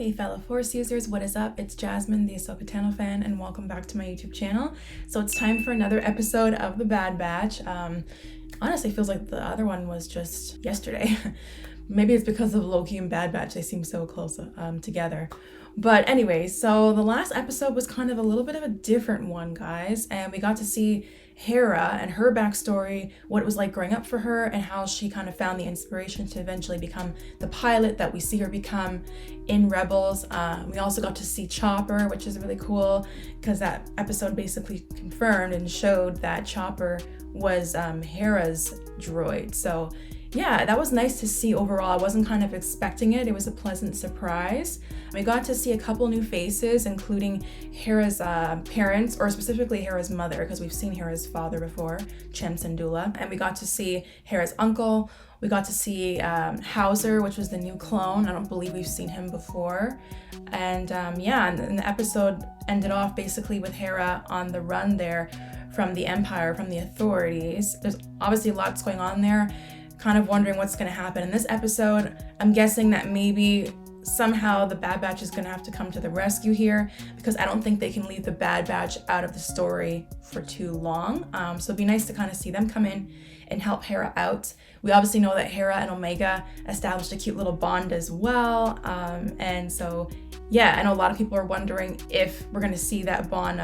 Hey fellow Force users, what is up? It's Jasmine, the Ahsoka Tano fan, and welcome back to my YouTube channel. So it's time for another episode of The Bad Batch. Honestly, feels like the other one was just yesterday. Maybe it's because of Loki and Bad Batch, they seem so close together. But anyway, so the last episode was kind of a little bit of a different one, guys, and we got to see Hera and her backstory, what it was like growing up for her, and how she kind of found the inspiration to eventually become the pilot that we see her become in Rebels. We also got to see Chopper, which is really cool because that episode basically confirmed and showed that Chopper was Hera's droid. So yeah, that was nice to see overall. I wasn't kind of expecting it. It was a pleasant surprise. We got to see a couple new faces, including Hera's parents, or specifically Hera's mother, because we've seen Hera's father before, Chem Syndulla. And we got to see Hera's uncle. We got to see Hauser, which was the new clone. I don't believe we've seen him before. And yeah, and the episode ended off basically with Hera on the run there from the Empire, from the authorities. There's obviously lots going on there. Kind of wondering what's going to happen in this episode. I'm guessing that maybe somehow the Bad Batch is going to have to come to the rescue here, because I don't think they can leave the Bad Batch out of the story for too long. So it'd be nice to kind of see them come in and help Hera out. We obviously know that Hera and Omega established a cute little bond as well. And so, yeah, I know a lot of people are wondering if we're going to see that bond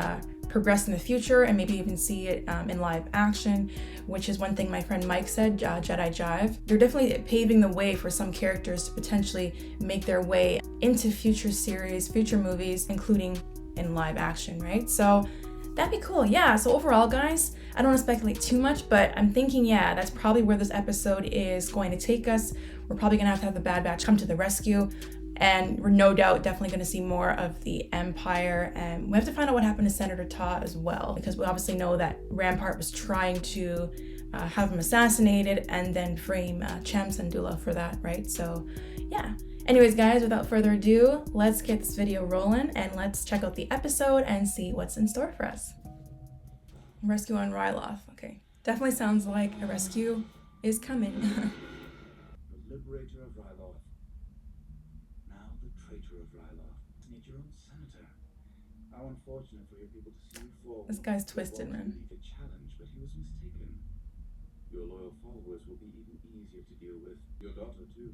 progress in the future and maybe even see it in live action, which is one thing my friend Mike said, Jedi Jive. They're definitely paving the way for some characters to potentially make their way into future series, future movies, including in live action, right? So that'd be cool. Yeah, so overall, guys, I don't want to speculate too much, but I'm thinking, yeah, that's probably where this episode is going to take us. We're probably going to have the Bad Batch come to the rescue. And we're no doubt definitely going to see more of the Empire. And we have to find out what happened to Senator Ta as well, because we obviously know that Rampart was trying to have him assassinated and then frame Chem Syndulla for that, right? So yeah. Anyways, guys, without further ado, let's get this video rolling and let's check out the episode and see what's in store for us. Rescue on Ryloth. Okay. Definitely sounds like a rescue is coming. The liberator of Ryloth. Now the traitor of Ryloth. Made your own senator. How unfortunate for your people to see you fall. This guy's twisted, man. He wanted to challenge, but he was mistaken. Your loyal followers will be even easier to deal with. Your daughter too.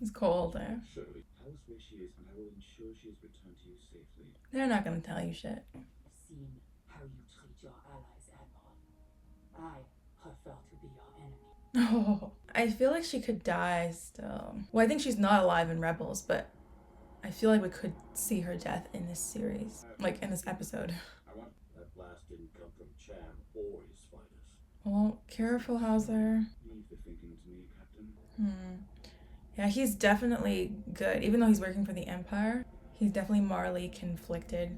It's cold there. Surely. Tell us where she is, and I will ensure she is returned to you safely. They're not gonna tell you shit. I've seen how you treat your allies, Admiral. I prefer to be your enemy. Oh, I feel like she could die still. Well, I think she's not alive in Rebels, but I feel like we could see her death in this series, like in this episode. I want that blast didn't come from Cham or his fighters. Well, careful, Hauser. Leave the thinking to me, Captain. Yeah, he's definitely good. Even though he's working for the Empire, he's definitely morally conflicted,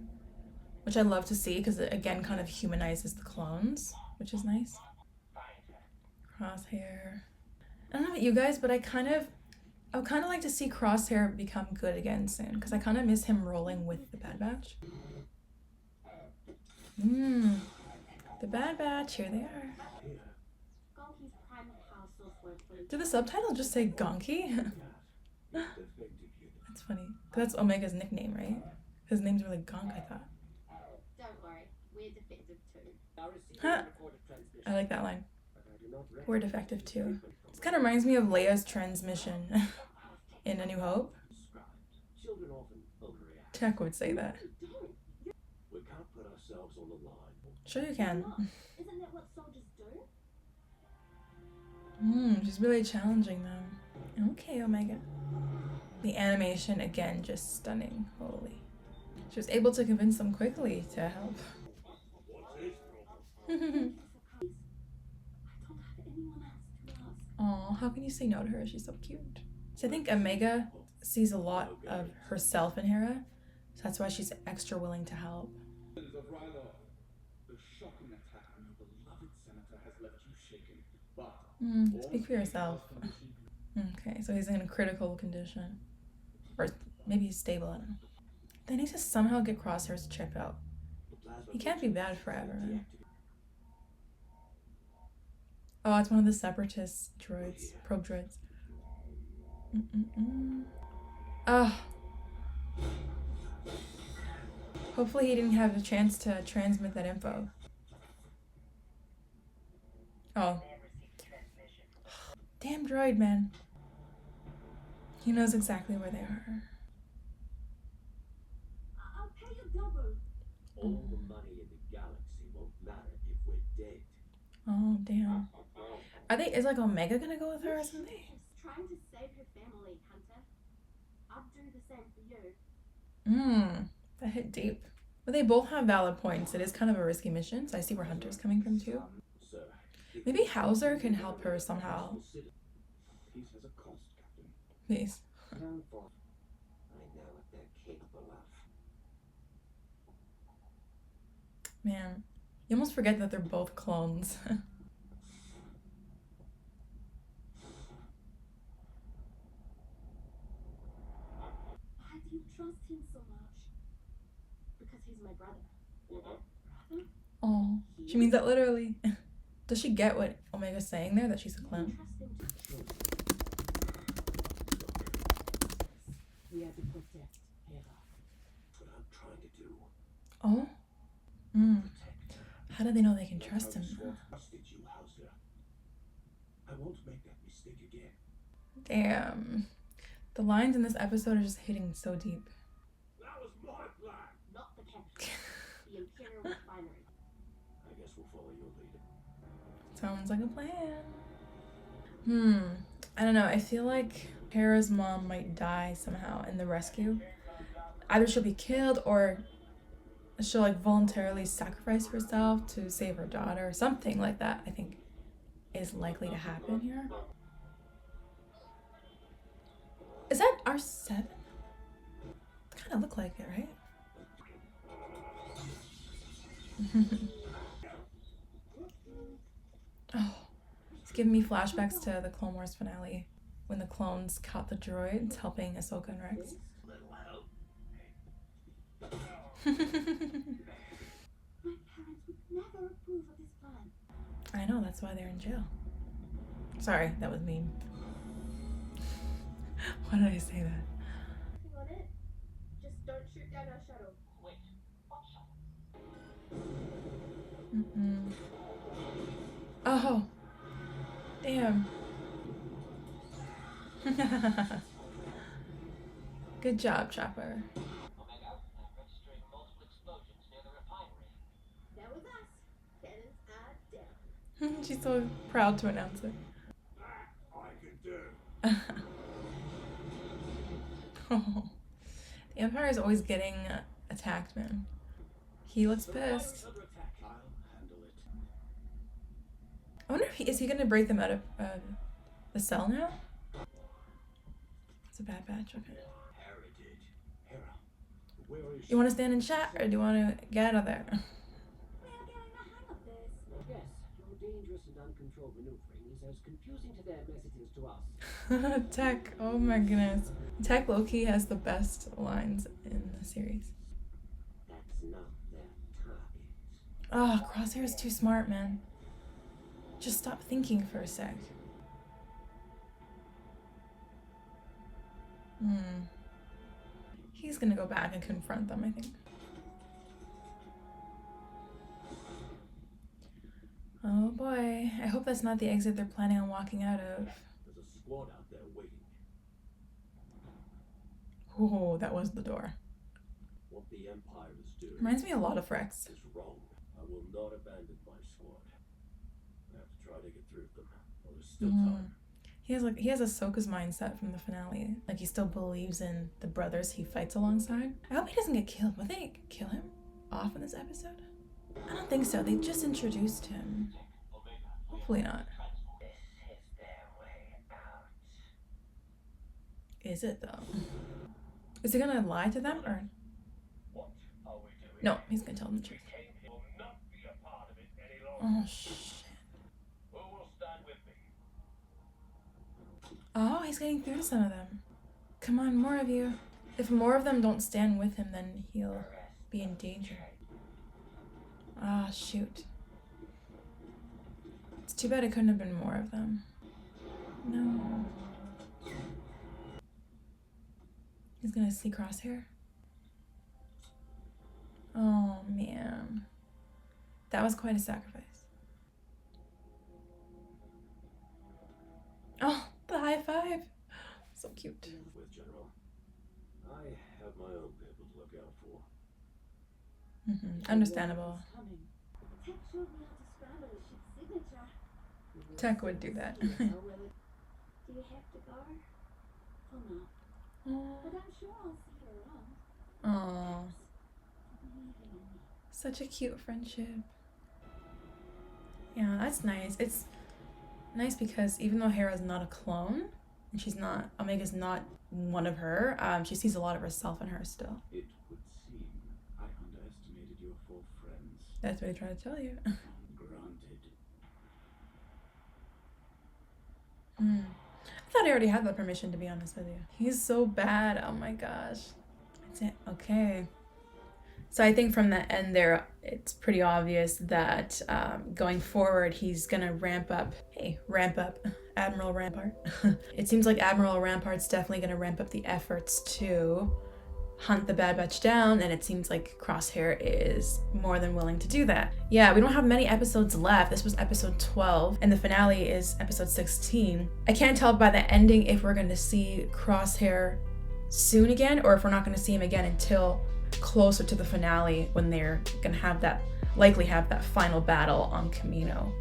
which I love to see because it again kind of humanizes the clones, which is nice. Crosshair. I don't know about you guys, but I would kind of like to see Crosshair become good again soon, because I kind of miss him rolling with the Bad Batch. The Bad Batch, here they are. Did the subtitle just say Gonky? That's funny. That's Omega's nickname, right? His name's really Gonk, I thought. Don't worry, we're defective too. Huh. I like that line. We're defective too. This kind of reminds me of Leia's transmission in A New Hope. Children often overreact. Tech would say that. We can't put ourselves on the line. Sure you can. Isn't that what soldiers do? She's really challenging them. Okay, Omega. The animation, again, just stunning. Holy. She was able to convince them quickly to help. Aw, how can you say no to her? She's so cute. So I think Omega sees a lot of herself in Hera, so that's why she's extra willing to help. The shocking attack on your beloved senator has left you shaken, but Speak for yourself. Okay, so he's in a critical condition. Or maybe he's stable, I don't know. They need to somehow get Crosshair's chip out. He can't be bad forever, man. Oh, it's one of the separatist droids, probe droids. Oh, Hopefully he didn't have a chance to transmit that info. Oh. Damn droid, man. He knows exactly where they are. I'll pay you double. All the money in the galaxy won't matter if we're dead. Oh, damn. Is like Omega gonna go with her or something? Trying to save her family, Hunter. I'd do the same for you. That hit deep. But they both have valid points. It is kind of a risky mission, so I see where Hunter's coming from too. Sir, Maybe Hauser can help her somehow. Peace has a cost, Captain. Please. I know what they're capable of. Man, you almost forget that they're both clones. Why do you trust him so much? Because he's my brother. Brother? Oh, she means that literally. Does she get what Omega's saying there, that she's a clone? Trust him to We have to protect Hera. That's what I'm trying to do. Oh? Protect. How do they know they can trust him? Trusted you, Hauser. I won't make that mistake again. Damn. The lines in this episode are just hitting so deep. That was my plan. not the capital, the Imperial Refinery. I guess we'll follow your lead. Sounds like a plan. I don't know. I feel like Hera's mom might die somehow in the rescue. Either she'll be killed or she'll like voluntarily sacrifice herself to save her daughter. Something like that, I think, is likely to happen here. Is that R7? Kind of look like it, right? Oh, it's giving me flashbacks to the Clone Wars finale when the clones caught the droids helping Ahsoka and Rex. Little help. My parents would never approve of this plan. I know, that's why they're in jail. Sorry, that was mean. Why did I say that? You want it? Just don't shoot down our shuttle. Wait, what shuttle? Oh, damn. Good job, Chopper. Omega, I'm registering multiple explosions near the refinery. That was us. Cannons are down. She's so proud to announce it. That I can do. Oh. The Empire is always getting attacked, man. He looks pissed. Under attack. I'll handle it. I wonder if is he gonna break them out of the cell now? It's a bad batch. Okay. Heritage. Hera, where is You want to stand in chat or do you want to get out of there? We are getting the hang of this. Yes, your dangerous and uncontrolled maneuvering is as confusing to them as it is to us. Tech. Oh my goodness. Tech Loki has the best lines in the series. That's not their target. Oh, Crosshair is too smart, man. Just stop thinking for a sec. He's gonna go back and confront them, I think. Oh boy. I hope that's not the exit they're planning on walking out of. There's a squad out there waiting. Oh, that was the door. What the Empire is doing Reminds me a lot of Rex. is wrong. I will not abandon my squad. I have to try to get through them. While there's still time. He has Ahsoka's mindset from the finale. Like he still believes in the brothers he fights alongside. I hope he doesn't get killed. Would they kill him off in this episode? I don't think so. They just introduced him. Hopefully not. This is their way out. Is it though? Is he gonna lie to them or? What are we doing? No, he's gonna tell them the truth. He will not be a part of it any longer. Oh shit. Who will stand with me? Oh, he's getting through to some of them. Come on, more of you. If more of them don't stand with him, then he'll be in danger. Ah, shoot. It's too bad it couldn't have been more of them. No. He's gonna see Crosshair. That was quite a sacrifice. Oh, the high five. So cute. With General, I have my own people to look out for. Understandable. Tech showed me how to scramble a ship's signature. Tech would do that. Do you have to go? For now. But I'm sure I'll see you around. Oh, Believing in me. such a cute friendship. Yeah, that's nice. It's nice because even though Hera's not a clone, and Omega's not one of her, she sees a lot of herself in her still. It would seem I underestimated your full friends. That's what I try to tell you. Granted. I thought I already had that permission, to be honest with you. He's so bad. Oh my gosh. That's it. Okay. So I think from the end there, it's pretty obvious that going forward, he's gonna ramp up Admiral Rampart. It seems like Admiral Rampart's definitely gonna ramp up the efforts to hunt the Bad Batch down, and it seems like Crosshair is more than willing to do that. Yeah, we don't have many episodes left. This was episode 12, and the finale is episode 16. I can't tell by the ending if we're gonna see Crosshair soon again, or if we're not gonna see him again until closer to the finale, when they're gonna likely have that final battle on Kamino.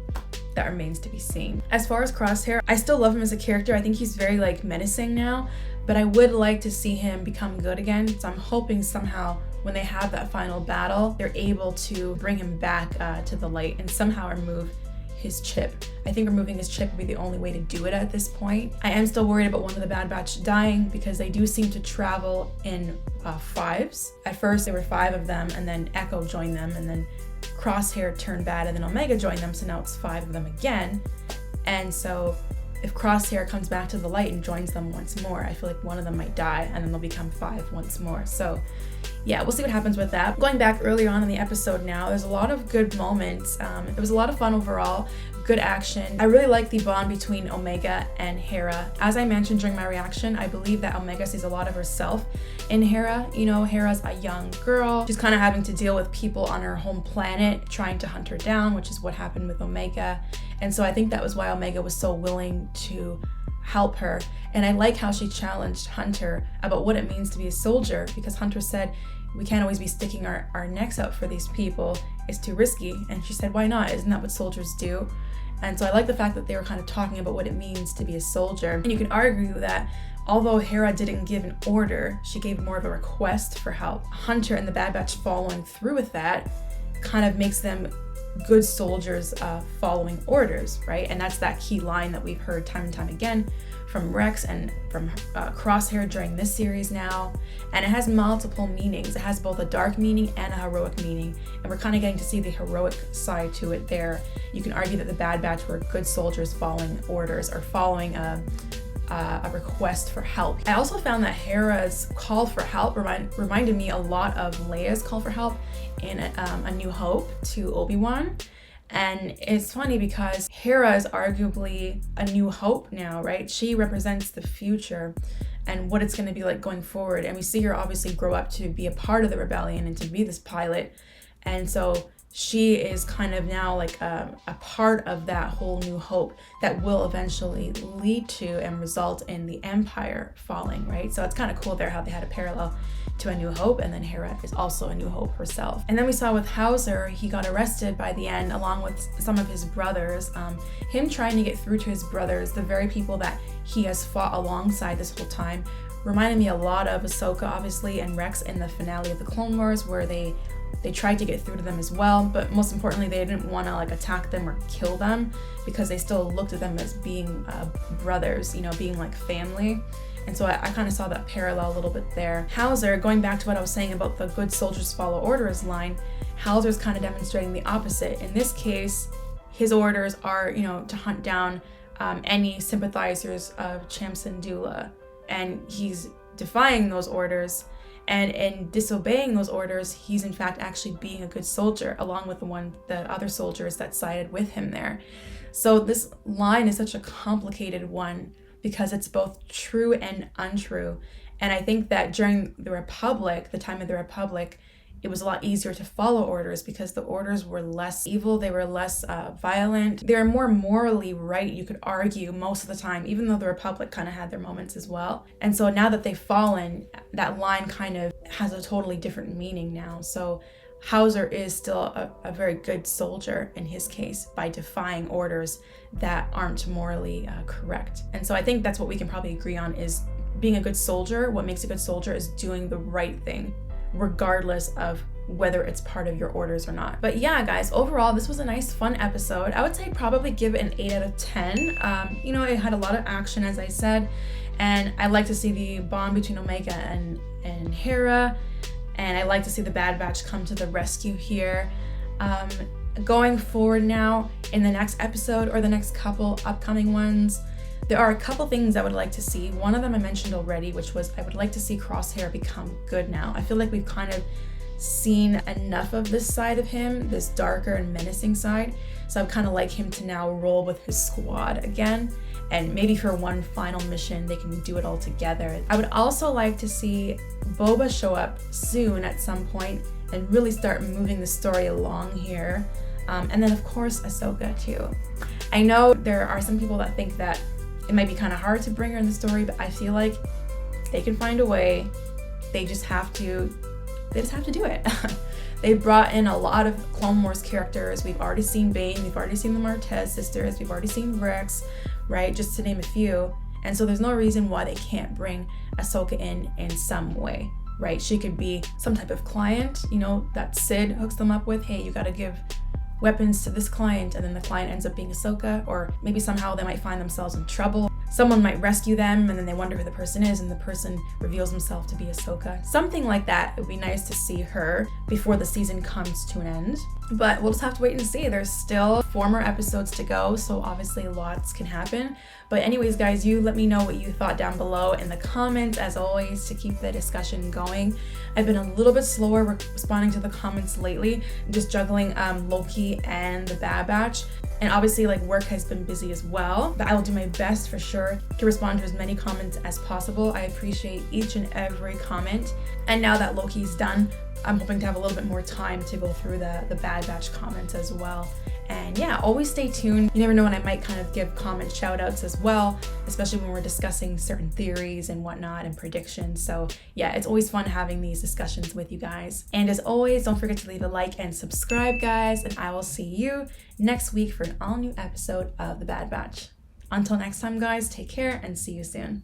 That remains to be seen. As far as Crosshair, I still love him as a character. I think he's very menacing now, but I would like to see him become good again. So I'm hoping somehow when they have that final battle, they're able to bring him back to the light and somehow remove his chip. I think removing his chip would be the only way to do it at this point. I am still worried about one of the Bad Batch dying because they do seem to travel in fives. At first there were 5 of them, and then Echo joined them, and then Crosshair turned bad, and then Omega joined them, so now it's 5 of them again. And so if Crosshair comes back to the light and joins them once more, I feel like one of them might die, and then they'll become 5 once more. So yeah, we'll see what happens with that. Going back earlier on in the episode now, there's a lot of good moments. It was a lot of fun overall, good action. I really like the bond between Omega and Hera. As I mentioned during my reaction, I believe that Omega sees a lot of herself in Hera. You know, Hera's a young girl. She's kind of having to deal with people on her home planet trying to hunt her down, which is what happened with Omega. And so I think that was why Omega was so willing to help her. And I like how she challenged Hunter about what it means to be a soldier, because Hunter said, we can't always be sticking our necks out for these people. It's too risky. And she said, why not? Isn't that what soldiers do? And so I like the fact that they were kind of talking about what it means to be a soldier. And you can argue that although Hera didn't give an order, she gave more of a request for help. Hunter and the Bad Batch following through with that kind of makes them good soldiers following orders, right? And that's that key line that we've heard time and time again from Rex and from Crosshair during this series now. And it has multiple meanings. It has both a dark meaning and a heroic meaning. And we're kind of getting to see the heroic side to it there. You can argue that the Bad Batch were good soldiers following orders, or following a request for help. I also found that Hera's call for help reminded me a lot of Leia's call for help in A New Hope to Obi-Wan. And it's funny because Hera is arguably a new hope now, right? She represents the future and what it's going to be like going forward. And we see her obviously grow up to be a part of the rebellion and to be this pilot. And so she is kind of now like a part of that whole new hope that will eventually lead to and result in the Empire falling, right? So it's kind of cool there how they had a parallel to A New Hope, and then Hera is also A New Hope herself. And then we saw with Hauser, he got arrested by the end along with some of his brothers. Him trying to get through to his brothers, the very people that he has fought alongside this whole time, reminded me a lot of Ahsoka, obviously, and Rex in the finale of the Clone Wars, where they tried to get through to them as well, but most importantly, they didn't want to attack them or kill them because they still looked at them as being brothers, being like family. And so I kind of saw that parallel a little bit there. Hauser, going back to what I was saying about the good soldiers follow orders line, Hauser's kind of demonstrating the opposite. In this case, his orders are, to hunt down any sympathizers of Cham Syndulla, and he's defying those orders. And in disobeying those orders, he's in fact actually being a good soldier, along with the other soldiers that sided with him there. So this line is such a complicated one because it's both true and untrue. And I think that during the Republic, the time of the Republic, it was a lot easier to follow orders because the orders were less evil, they were less violent, they were more morally right, you could argue, most of the time, even though the Republic kind of had their moments as well. And so now that they've fallen, that line kind of has a totally different meaning now. So Hauser is still a very good soldier in his case by defying orders that aren't morally correct. And so I think that's what we can probably agree on is being a good soldier. What makes a good soldier is doing the right thing, regardless of whether it's part of your orders or not. But yeah, guys, overall, this was a nice, fun episode. I would say probably give it an 8 out of 10. It had a lot of action, as I said, and I like to see the bond between Omega and Hera, and I like to see the Bad Batch come to the rescue here. Going forward now, in the next episode or the next couple upcoming ones, there are a couple things I would like to see. One of them I mentioned already, which was I would like to see Crosshair become good now. I feel like we've kind of seen enough of this side of him, this darker and menacing side. So I'd kind of like him to now roll with his squad again. And maybe for one final mission, they can do it all together. I would also like to see Boba show up soon at some point and really start moving the story along here. And then of course, Ahsoka too. I know there are some people that think that it might be kind of hard to bring her in the story, but I feel like they can find a way. They just have to do it. They brought in a lot of Clone Wars characters. We've already seen Bane, we've already seen the Martez sisters, we've already seen Rex, right? Just to name a few. And so there's no reason why they can't bring Ahsoka in some way, right? She could be some type of client, that Sid hooks them up with. Hey, you gotta give weapons to this client, and then the client ends up being Ahsoka, or maybe somehow they might find themselves in trouble. Someone might rescue them, and then they wonder who the person is, and the person reveals himself to be Ahsoka. Something like that. It would be nice to see her before the season comes to an end. But we'll just have to wait and see. There's still 4 more episodes to go, so obviously lots can happen. But anyways, guys, you let me know what you thought down below in the comments, as always, to keep the discussion going. I've been a little bit slower responding to the comments lately, just juggling Loki and the Bad Batch. And obviously, work has been busy as well, but I will do my best for sure to respond to as many comments as possible. I appreciate each and every comment. And now that Loki's done, I'm hoping to have a little bit more time to go through the Bad Batch comments as well. And yeah, always stay tuned. You never know when I might kind of give comment shout outs as well, especially when we're discussing certain theories and whatnot and predictions. So yeah, it's always fun having these discussions with you guys. And as always, don't forget to leave a like and subscribe, guys. And I will see you next week for an all new episode of The Bad Batch. Until next time, guys, take care and see you soon.